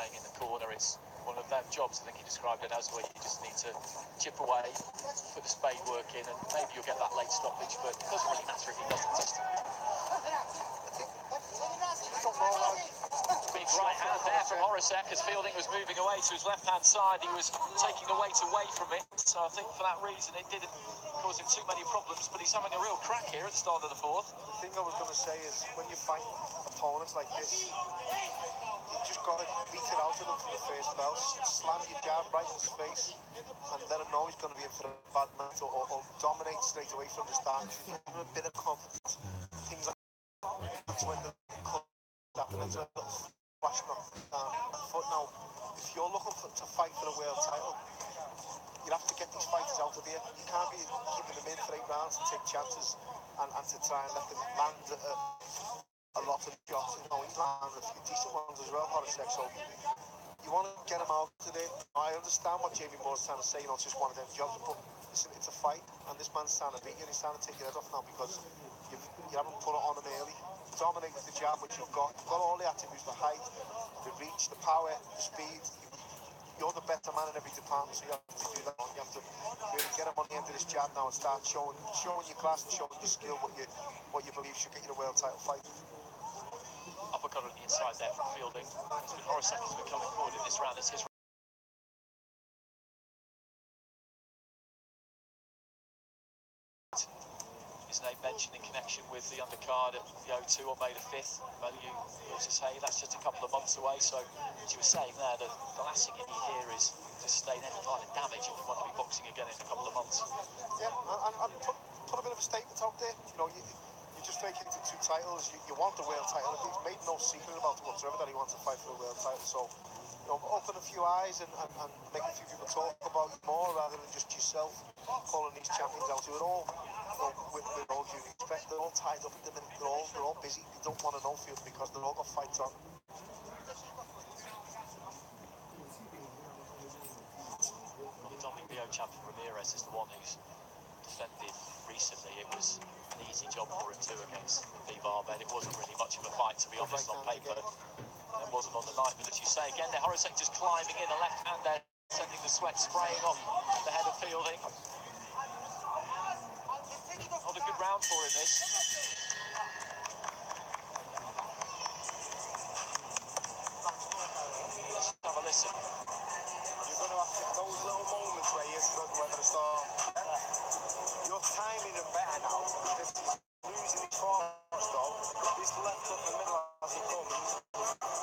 saying in the corner, it's one of them jobs, I think he described it as, where you just need to chip away, put the spade work in, and maybe you'll get that late stoppage, but it doesn't really matter if he doesn't touch it. Big right hand there from Horacek as Fielding was moving away to his left-hand side. He was taking the weight away from it, so I think for that reason it didn't cause him too many problems, but he's having a real crack here at the start of the fourth. The thing I was going to say is, when you fight opponents like this, you just got to beat it out of them from the first bell, slam your jab right in his face, and let him know he's going to be in for a bad match, or dominate straight away from the start. Give him a bit of confidence. Things like that's when the that's when the flashing off foot. Now, if you're looking to fight for a world title, you have to get these fighters out of here. You can't be keeping them in for 8 rounds and take chances and to try and let them land a lot of shots. You know, he's landed a few decent ones as well, Horacek, so you want to get him out today. I understand what Jamie Moore's trying to say, you know, it's just one of them jobs, but listen, it's a fight, and this man's trying to beat you, and he's trying to take your head off now because you haven't put it on him early. Dominate with the jab, which you've got all the attributes, the height, the reach, the power, the speed. You're the better man in every department, so you have to do that. You have to really get him on the end of this jab now and start showing your class and showing your skill, what you believe should get you a world title fight. Uppercut on the inside there from Fielding. Horacek has been coming forward in this round. It's his name mentioned in connection with the undercard at the O2 on May the 5th. Value versus Hay, that's just a couple of months away, so as you were saying there, the last thing you need here is to sustain any kind of damage if you want to be boxing again in a couple of months. Yeah, and put a bit of a statement out there. You know, you just vacated 2 titles, you want the world title. He's made no secret about it whatsoever that he wants to fight for the world title, so you know, open a few eyes and make a few people talk about it more rather than just yourself calling these champions out. We're all, you know, with all due respect, they're all tied up at the minute. They're all busy. They don't want to know Field because they've all got fights on. Well, the WBO champion Ramirez is the one who's defended recently. It was an easy job for him too against Barbed. It wasn't really much of a fight, to be honest, on paper. It wasn't on the night, but as you say again, there Horacek just climbing in, the left hand there, sending the sweat spraying off the head of Fielding. Not a good round for him, this. Let's have a listen. You're going to have to, those little moments where you're struggling to start. Your timing is better now. This is losing his force though. He's left up in the middle as he comes.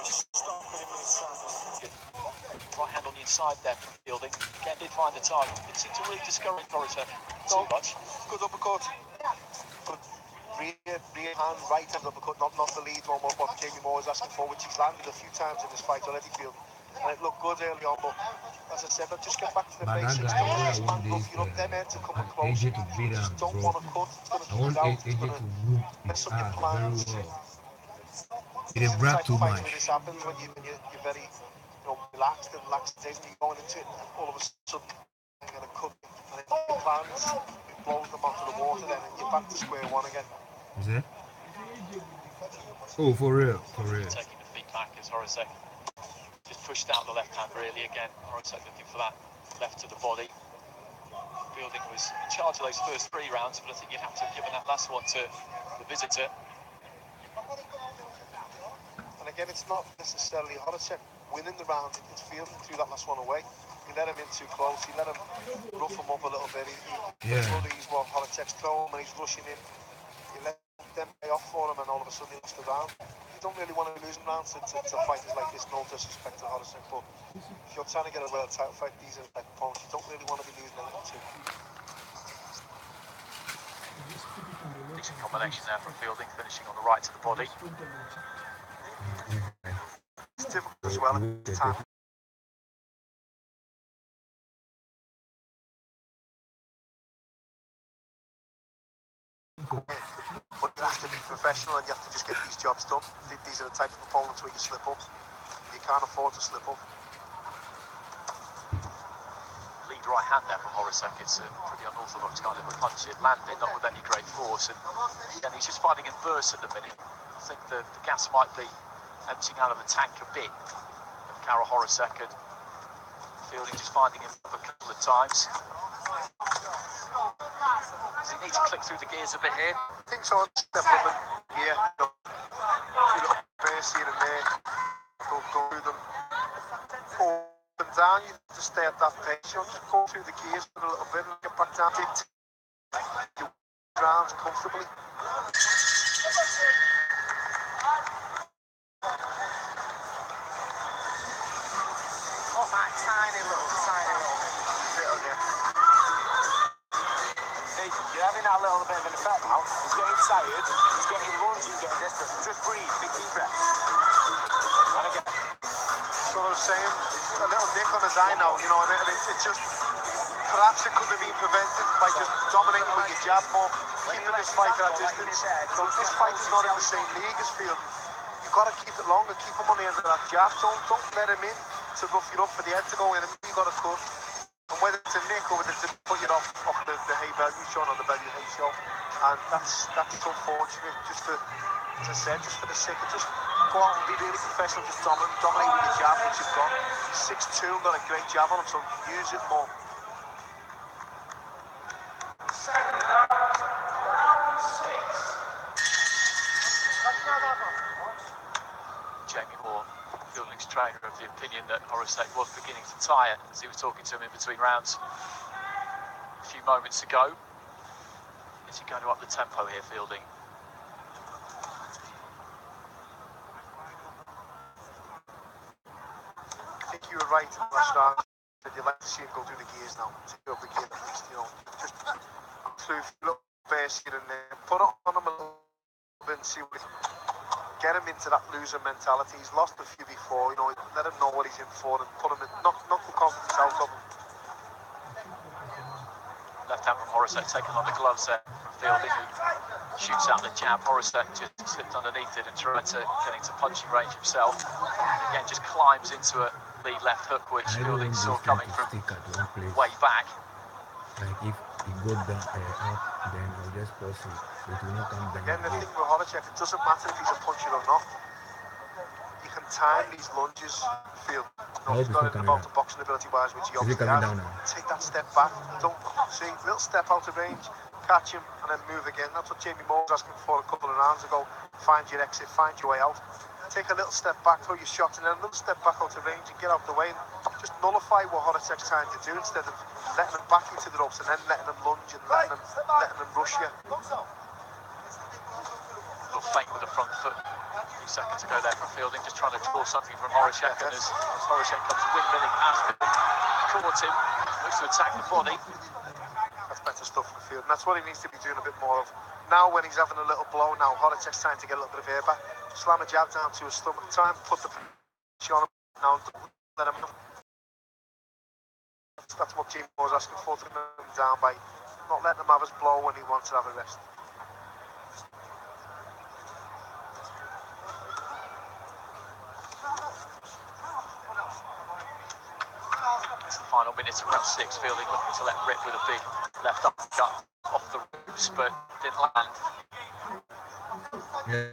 Just stop him in his tracks. Right hand on the inside there from Fielding. Again, did find the target. Didn't seem to really discourage Horacek too much. Good uppercut. Good rear hand, right hand uppercut, not the lead one, what Jamie Moore is asking for, which he's landed a few times in this fight already, Field. And it looked good early on, but as I said, just get back to the basics. Don't let this man rough you up. Them men to come up close. You just don't want to cut. It's going to keep you out. It's going to mess up your plans. It is wrapped too much. This happens when you're very, you know, relaxed and lackadaisical. You're going into it, and all of a sudden you're going to cut and your plans. It blows them onto the water, then and you're back to square one again. Is it? Oh, for real, for real. Taking the feet back as Horacek just pushed out the left hand really again. Horacek looking for that left to the body. Fielding was in charge of those first 3 rounds, but I think you'd have to have given that last one to the visitor. And again, it's not necessarily Horacek winning the round, it's Fielding threw that last one away. He let him in too close, he let him rough him up a little bit. He he's what Horacek's throwing and he's rushing in. He let them pay off for him and all of a sudden he lost the round. You don't really want to be losing rounds to fighters like this, no disrespect to Horacek, but if you're trying to get a world title fight, these are like opponents, you don't really want to be losing anything to. Decent combination there from Fielding, finishing on the right to the body. It's difficult as well at the time. But you have to be professional and you have to just get these jobs done. These are the type of opponents where you slip up. You can't afford to slip up. Lead right hand there from Horacek. It's a pretty unorthodox kind of a punch. It landed, not with any great force. And he's just fighting in verse at the minute. I think the gas might be emptying out of the tank a bit. Karol Horacek, and Fielding just finding him a couple of times. Does he need to click through the gears a bit here? I think so. Step up and here. A few little bursts here and there. Go through them. Up and down. You just stay at that pace. You just go through the gears for a little bit and get back down. You ground comfortably. Oh, my tiny little bit on you. You're having that little bit of an effect now. He's getting tired, he's getting lungy, he's getting desperate. Just breathe, big deep breath. And again. So I was saying, a little nick on his eye now, you know, and it's just, perhaps it could have been prevented by just dominating with your jab more, keeping this fight at a distance. So this fight is not in the same league as Fielding. You've got to keep it longer, keep him on the end of that jab. Don't let him in to rough you up for the head to go in, and you've got to cut. And whether it's a nick or whether it's to put you off the hay value show or the value hay show, and that's unfortunate. Just for, as I said, just for the sake of just go out and be really professional, just dominate with your jab, which you've got. He's 6'2", got a great jab on him, so use it more. Jamie Moore, Fielding's trainer, of the opinion that Horacek was beginning to tire as he was talking to him in between rounds a few moments ago. Is he going to up the tempo here, Fielding? I think you were right last round. You'd like to see him go through the gears now. Take up the gear at least, you know. Just through a little burst here and there. Put it on him a little bit and see what he can. Get him into that loser mentality. He's lost a few before, you know. Let him know what he's in for and put him in. Knock the confidence out of him. Left hand from Horacek taking on the gloves there from Fielding, who shoots out the jab. Horacek just slipped underneath it and tried to get into punching range himself. And again, just climbs into a lead left hook, which Fielding saw coming from way back. Like if he goes down up, then I'll just pause it. It will not come down. Again, the again. thing with Horacek, it doesn't matter if he's a puncher or not. You can time these lunges, Field. You know, he's got it about the boxing ability-wise, which he obviously has. Take that step back. Don't see, little step out of range, catch him, and then move again. That's what Jamie Moore was asking for a couple of rounds ago. Find your exit, find your way out. Take a little step back, throw your shots, and then a little step back out of range and get out the way. And just nullify what Horacek's trying to do instead of letting him back into the ropes and then letting him lunge and letting him rush you. Little feint with the front foot. A few seconds ago there from Fielding, just trying to draw something from Horacek, and as Horacek comes windmilling past him, caught him, looks to attack the body. That's better stuff for Field, and that's what he needs to be doing a bit more of. Now when he's having a little blow, now Horacek's trying to get a little bit of air back. Slam a jab down to his stomach, try and put the pressure on him. Now let him. That's what Jamie was asking for, to him down by not letting him have his blow when he wants to have a rest. It's the final minute of round 6. Fielding looking to let rip with a big left uppercut off the ropes, but didn't land. Yeah.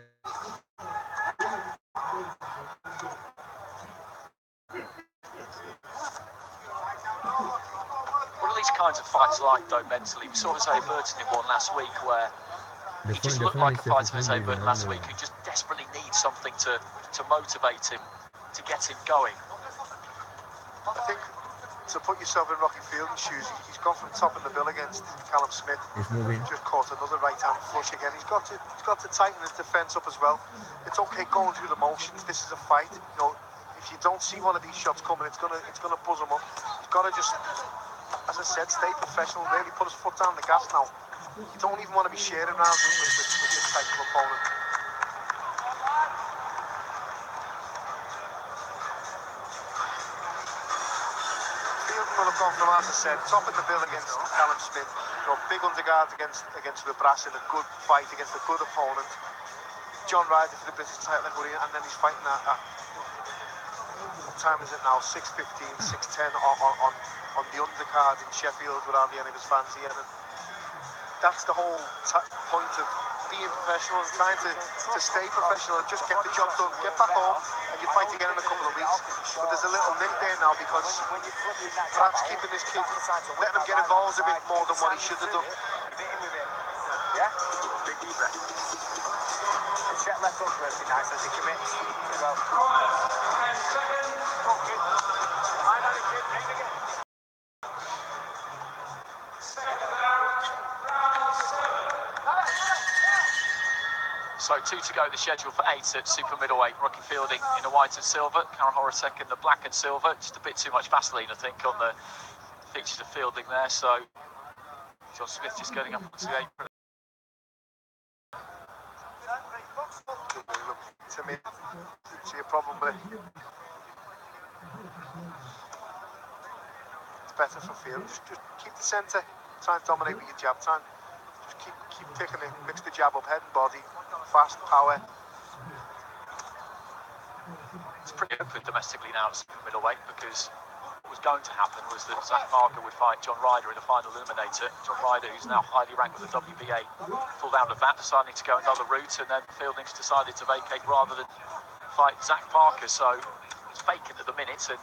What are these kinds of fights like, though, mentally? We saw Jose Burton in one last week where he just looked like a fighter, Jose Burton, last week, who just desperately needs something to motivate him, to get him going. I think to put yourself in Rocky Fielding's shoes, he's gone from top of the bill against Callum Smith. He's moving. Just caught another right hand flush again. He's got to tighten his defence up as well. It's okay going through the motions. This is a fight. You know, if you don't see one of these shots coming, it's gonna buzz him up. He's got to just, as I said, stay professional. Really put his foot down the gas now. You don't even want to be sharing rounds with this type of opponent. Will have gone from, as I said, top of the bill against Callum Smith. You know, big underguard against Rabchanka, a good fight against a good opponent. John Ryder for the British title, and then he's fighting at what time is it now? 6:15, 6:10 on the undercard in Sheffield with hardly any of his fans here. And that's the whole point of being professional and trying to stay professional and just get the job done, get back home, and you fight again in a couple of weeks. But there's a little nick there now because perhaps keeping this kid, letting him get involved a bit more than what he should have done. Yeah? Big deep breath. Check left foot first, be nice as he commits. Well. So 2 to go the schedule for 8 at super middleweight. Rookie fielding in the white and silver. Karol Horacek in the black and silver. Just a bit too much Vaseline, I think, on the features of fielding there. So John Smith just getting up onto the apron. To me, see a problem with it. It's better for field. Just keep the centre. Try and dominate with your jab. Try and just keep taking it. Mix the jab up, head and body. Fast power. It's pretty open domestically now at super middleweight because what was going to happen was that Zach Parker would fight John Ryder in the final eliminator. John Ryder, who's now highly ranked with the WBA, pulled out of that, deciding to go another route, and then Fielding's decided to vacate rather than fight Zach Parker. So it's vacant at the minute, and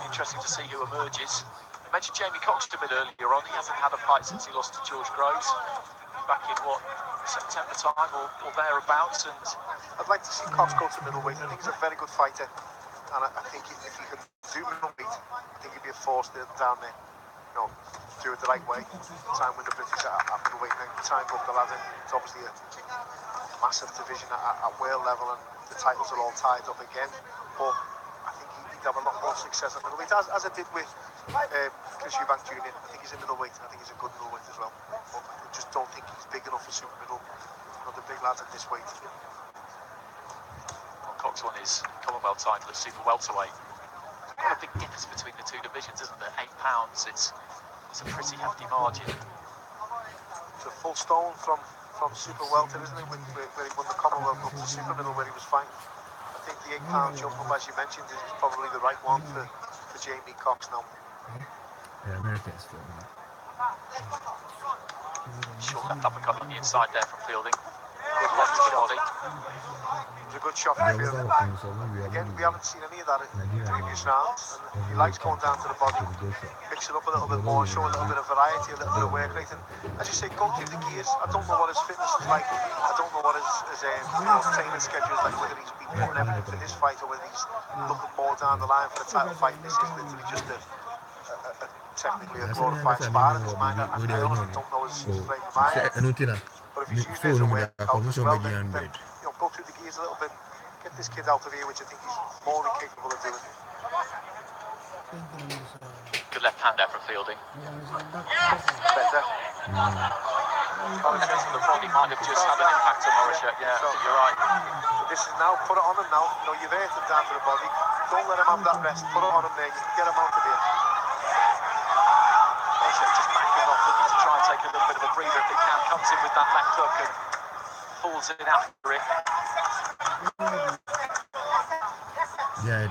interesting to see who emerges. I mentioned Jamie Cox a bit earlier on. He hasn't had a fight since he lost to George Groves back in September time or thereabouts. And I'd like to see Cox go to middleweight. I think he's a very good fighter, and I think if he could do middleweight, I think he'd be a force down there. You know, do it the right way. Try and win the British at middleweight, and then try and go up the ladder. It's obviously a massive division at world level, and the titles are all tied up again. But I think he'd have a lot more success at middleweight, as I did with Chris Eubank Jr. I think he's a middleweight, and I think he's a good middleweight as well. But I just don't think he's big enough for super middle. Not the big lads at this weight. Well, Cox won his Commonwealth title at super welterweight. Quite a big difference between the two divisions, isn't there? 8 pounds. It's a pretty hefty margin. It's a full stone from super welter, isn't it? Where he won the Commonwealth Cup to super middle, where he was fighting. I think the 8 pound jump up, as you mentioned, is probably the right one for Jamie Cox now. Americans for me. Short left uppercut on the inside there from Fielding. Good left to the body. It was a good shot from Fielding. Again, we haven't seen any of that in previous rounds. And he likes going down to the body, mix it up a little bit more, show a little bit of variety, a little bit of work rate. And as you say, go through the gears. I don't know what his fitness is like. I don't know what his training schedule is like, whether he's been putting everything for this fight or whether he's looking more down the line for the title fight. This is literally just technically a glorified spar in his mind. I honestly don't know his frame of mind. But if he's using it as a way out as well, then go through the gears a little bit, get this kid out of here, which I think he's more than capable of doing. Good left hand there from Fielding. Better. The body might have just had an impact on Horacek. Yeah, I think you're right. This is now, put it on him now. You know, you're there to down to the body. Don't let him have that rest. Put it on him there. You can get him out of here. Just backing off, looking to try and take a little bit of a breather if he can. Comes in with that left hook and falls in after it. Yeah.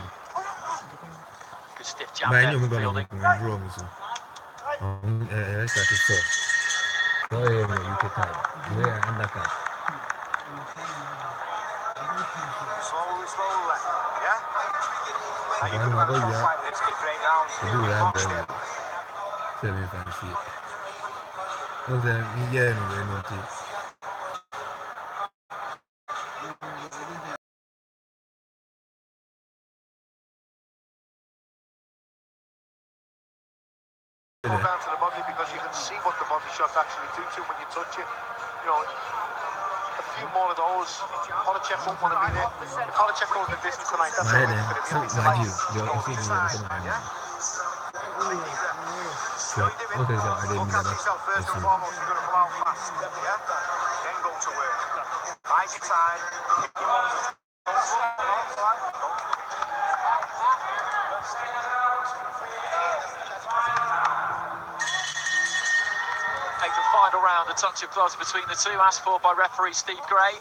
Good stiff jab But I there know we're from going Fielding. to draw me, so. I started first. Oh, yeah, you take time. Yeah, undercut. Slowly, yeah? I'm going to go, yeah. Do that, then. 7 feet. Okay, yeah, no, Go down to the body because you can see what the body shots actually do to you when you touch it. You know, a few more of those. Horacek won't want to be there. If Horacek goes the distance tonight, that's a win for him. He'll be delighted. Look after yourself first and foremost, you're going to come out fast, yeah? Then go to work. Bide your time. Take the final round, a touch of gloves between the two, asked for by referee Steve Gray.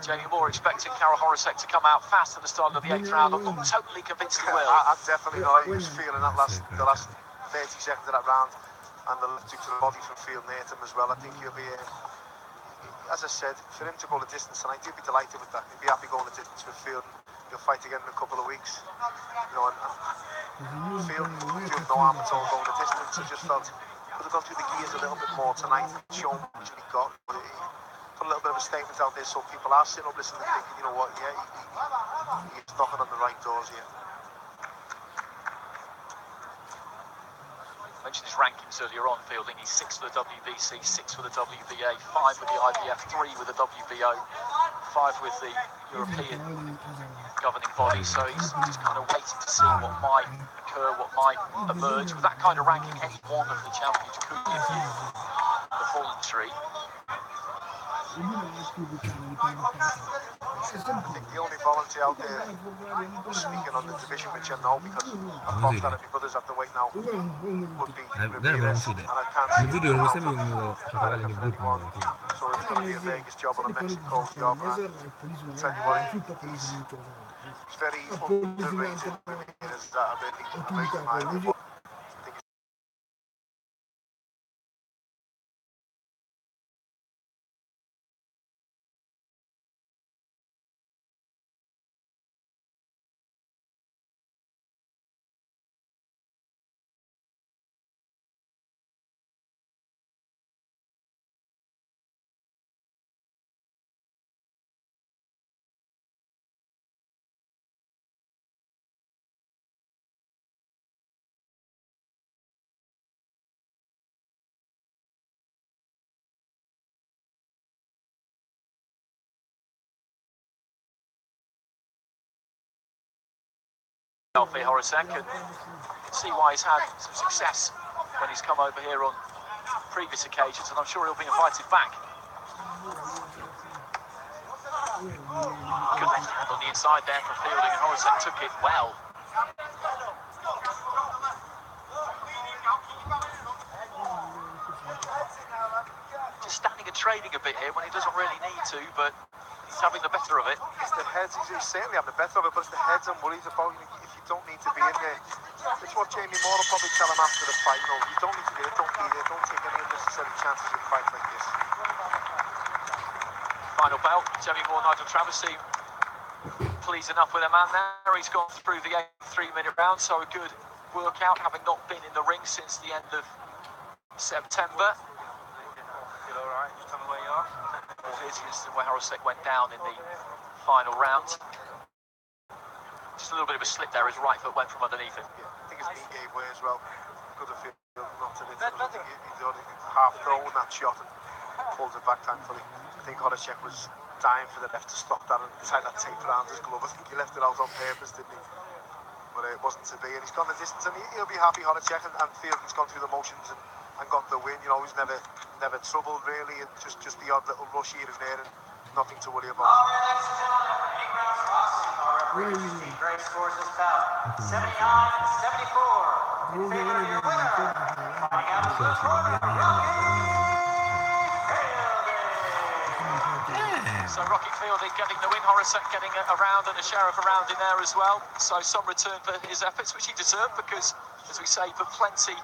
Jamie Moore expecting Karol Horacek to come out fast at the start of the 8th round. I'm not totally convinced he will. I definitely know he was feeling that the last 30 seconds of that round. and the lifting to the body from field near to him as well. I think he'll be, as I said, for him to go the distance tonight, he'll be delighted with that. He'll be happy going the distance with field. He'll fight again in a couple of weeks. You know, and field, you have no harm at all going the distance. I just felt could have gone through the gears a little bit more tonight, shown what he got. But he put a little bit of a statement out there so people are sitting up listening and thinking, you know what, yeah, he's knocking on the right doors here. Mentioned his rankings earlier on, Fielding. He's 6th for the WBC, 6th for the WBA, 5 with the IBF, 3 with the WBO, 5 with the European governing body. So he's just kind of waiting to see what might occur, what might emerge. With that kind of ranking, any one of the champions could give you the falling tree. I think the only volunteer out there speaking on the division, which I know because I've boxed that every brother's at the weight now, would be Ramirez, and I can't see The video him was out sending me for anyone. So it's going to be a Vegas job or a Mexico job. And I'll tell you what, he's very underrated. Ramirez, that I really admire. Horacek, and see why he's had some success when he's come over here on previous occasions, and I'm sure he'll be invited back. Good left hand on the inside there from Fielding, and Horacek took it well. Just standing and trading a bit here when he doesn't really need to, but he's having the better of it. It's the heads, he's certainly having the better of it, but it's the heads I'm worried about. If you don't need to be in there, it's what Jamie Moore will probably tell him after the fight. No, you don't need to be there, don't be there, don't take any unnecessary chances in fights like this. Final bell, Jamie Moore, Nigel Travis seem pleased enough with their man there. He's gone through the 3-minute round, so a good workout, having not been in the ring since the end of September. You're all right, just tell me where you are. Well, here's the incident where Horacek went down in the final round. Just a little bit of a slip there, his right foot went from underneath him. Yeah, I think his knee gave way as well. Could have feel not to it. I think he's already half thrown that shot and pulled it back thankfully. I think Horacek was dying for the left to stop that and tie that tape around his glove. I think he left it out on purpose, didn't he? But it wasn't to be, and he's gone the distance, and he'll be happy, Horacek, and Fielding's gone through the motions and got the win. You know, he's never troubled really, and just the odd little rush here and there, and nothing to worry about. Great scores this bout. 79-74. In favor of your winner. Fighting out of the corner from So Rocky Fielding getting the win, Horacek getting a round and a share of a round in there as well. So some return for his efforts, which he deserved because, as we say, put plenty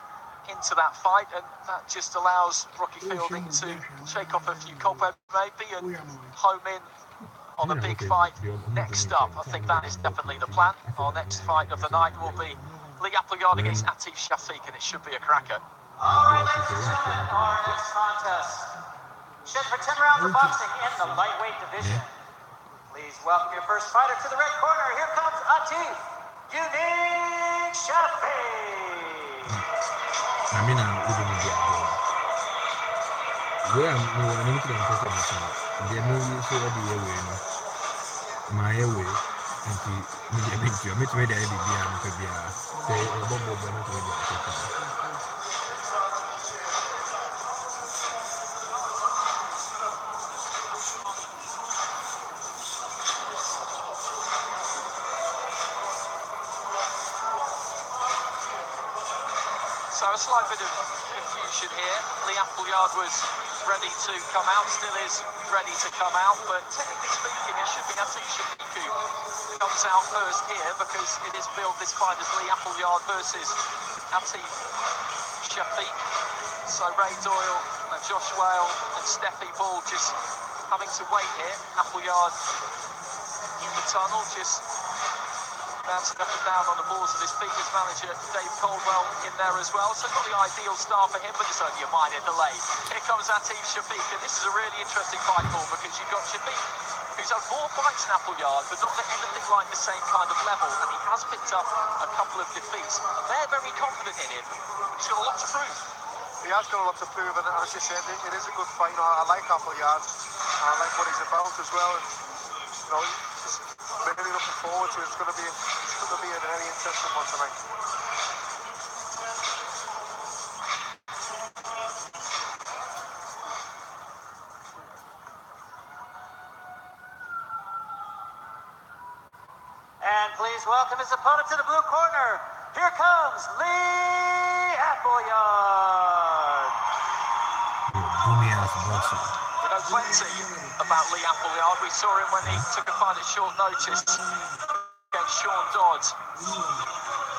into that fight, and that just allows Rocky Fielding to shake off a few cobwebs maybe and home in on a big fight next up. I think that is definitely the plan. Our next fight of the night will be Lee Appleyard against Atif Shafiq, and it should be a cracker. All right, ladies and gentlemen, our next contest. Scheduled for 10 rounds of boxing in the lightweight division. Please welcome your first fighter to the red corner. Here comes Atif Unique Shafiq. I mean, I'm going to get where I'm going to the movie show the airway. My airway, and the media make me the idea to be a say a bubble banner to the So a slight bit of confusion here. Lee Appleyard was ready to come out, still is ready to come out, but technically speaking, it should be Atif Shafiq who comes out first here because it is billed this fight as Lee Appleyard versus Atif Shafiq. So Ray Doyle and Josh Whale and Steffi Ball just having to wait here. Appleyard in the tunnel, just bouncing up and down on the balls of his feet. His manager, Dave Caldwell, in there as well. So not the ideal start for him, but it's only a minor delay. Here comes Atif Shafiq, and this is a really interesting fight, Paul, because you've got Shafiq, who's had more fights in Appleyard, but not at anything like the same kind of level, and he has picked up a couple of defeats. They're very confident in him. He's got a lot to prove. He has got a lot to prove, and as you said, it is a good fight. I like Appleyard. I like what he's about as well. And, you know, just really looking forward to it. It's going to be a very interesting one tonight. And please welcome his opponent to the blue corner. Here comes Lee Appleyard. We know plenty about Lee Appleyard. We saw him when he took a fight at short notice against Sean Dodd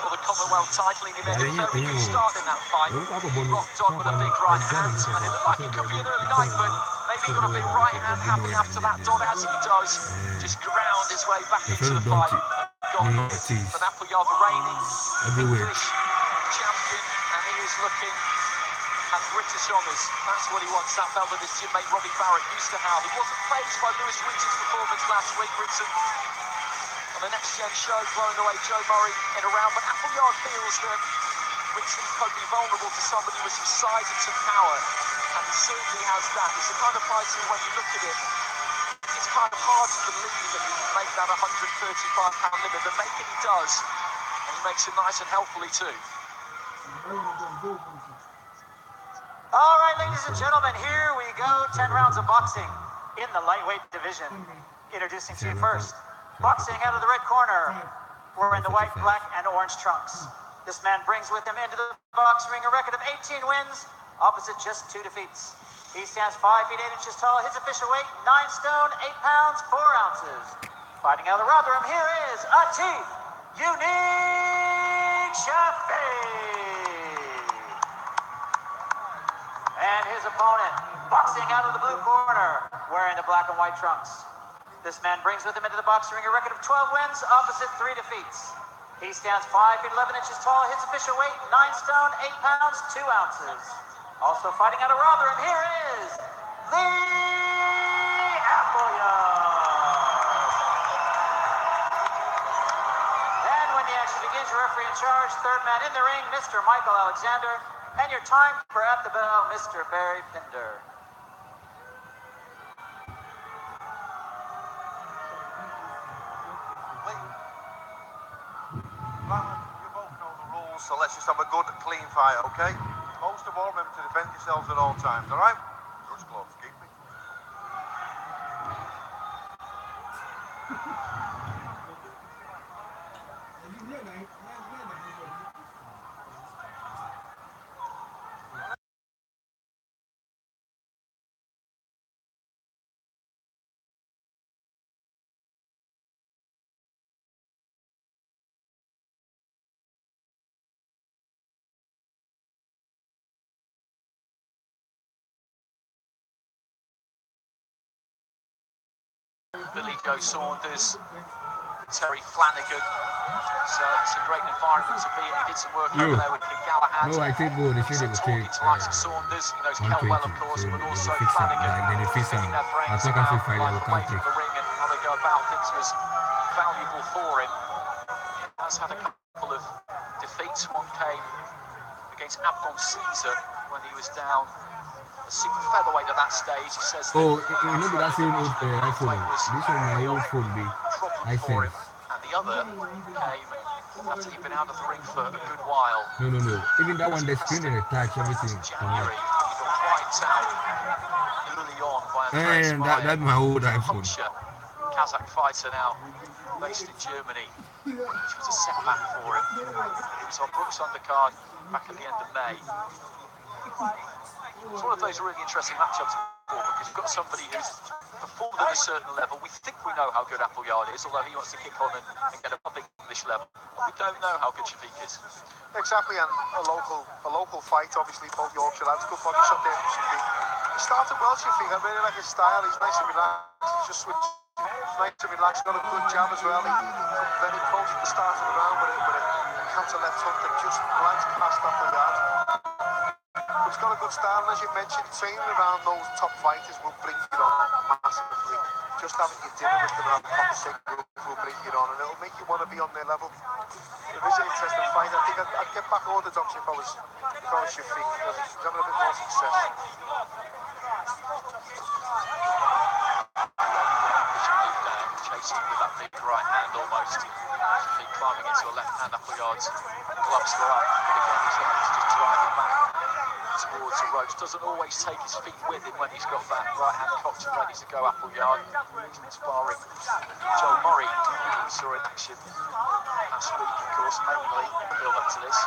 for the Commonwealth title. He made a very good start in that fight. He rocked Dodd with a big right hand, and it looked like it could be an early night, but maybe he got a big right hand happen after that. Dodd, as he does, just ground his way back into the fight. Got but Appleyard, the reigning English champion, and he is looking at British honours. That's what he wants. That belt that his teammate Robbie Barrett used to have. He wasn't fazed by Lewis Richards' performance last week. Britain on the Next Gen show blowing away Joe Murray in a round, but Appleyard feels that Richard could be vulnerable to somebody with some size and some power, and he certainly has that. It's the kind of fighter when you look at it, it's kind of hard to believe that he can make that 135-pound limit, but maybe he does, and he makes it nice and healthily too. All right, ladies and gentlemen, here we go. 10 rounds of boxing in the lightweight division. Introducing to you first, boxing out of the red corner, wearing the white, black, and orange trunks. This man brings with him into the box ring a record of 18 wins, opposite just 2 defeats. He stands 5 feet 8 inches tall. His official weight, 9 stone, 8 pounds, 4 ounces. Fighting out of the Rotherham, here is Atif Unique Shafiq. And his opponent, boxing out of the blue corner, wearing the black and white trunks. This man brings with him into the boxing ring a record of 12 wins, opposite 3 defeats. He stands 5 feet 11 inches tall. His official weight, 9 stone, 8 pounds, 2 ounces. Also fighting out of Rotherham, here is Lee Appleyard. And when the action begins, your referee in charge, third man in the ring, Mr. Michael Alexander. And your time for at the bell, Mr. Barry Pinder. You both know the rules, so let's just have a good, clean fight, okay? Most of all, remember to defend yourselves at all times, all right? Touch gloves, keep me. Billy Joe Saunders, Terry Flanagan. So that's a great environment to be in. He did some work over there with King Galahad. No, I think good. They So should talking take to likes of Saunders, he knows Kell well, of course, but also Flanagan. Then they fix Picking him. their I brains think I about should fight life the away from country. the ring and how they go about things was valuable for him. He has had a couple of defeats. One came against Abdon Caesar when he was down a super featherweight at that stage. He says Oh, you know that same old iPhone. This one my old phone be iPhone. and the other came after he'd been out of the ring for a good while. No. Even that one, the screen and the touch, everything. January, he got wiped out early on by a And that's my old iPhone. Kazakh fighter now based in Germany, which was a setback for him. He was on Brook's undercard back at the end of May. It's one of those really interesting matchups because you've got somebody who's performed at a certain level. We think we know how good Appleyard is, although he wants to kick on and get a public English level. We don't know how good Shafiq is. Exactly, and a local fight, obviously, both Yorkshire lads. Good body shot there from Shafiq. He started well, Shafiq. I really like his style. He's nice and relaxed. He's just switched. Nice and relaxed. Got a good jab as well. He comes very close at the start of the round with a counter left hook that just glanced past Appleyard. But he's got a good style, and as you mentioned, training around those top fighters will bring you on massively. Just having your dinner with them and having a conversation will bring you on, and it'll make you want to be on their level. It is an interesting fight. I think I'd get back orthodox if I was Shafiq, because he's having a bit more success. Chasing with that big right hand almost. Shafiq climbing into a left hand. Appleyard's gloves go up, but again he's just driving back towards the ropes. Doesn't always take his feet with him when he's got that right hand cocked and ready to go. Appleyard sparring Joe Murray, we saw in action last week, of course, mainly build up to this.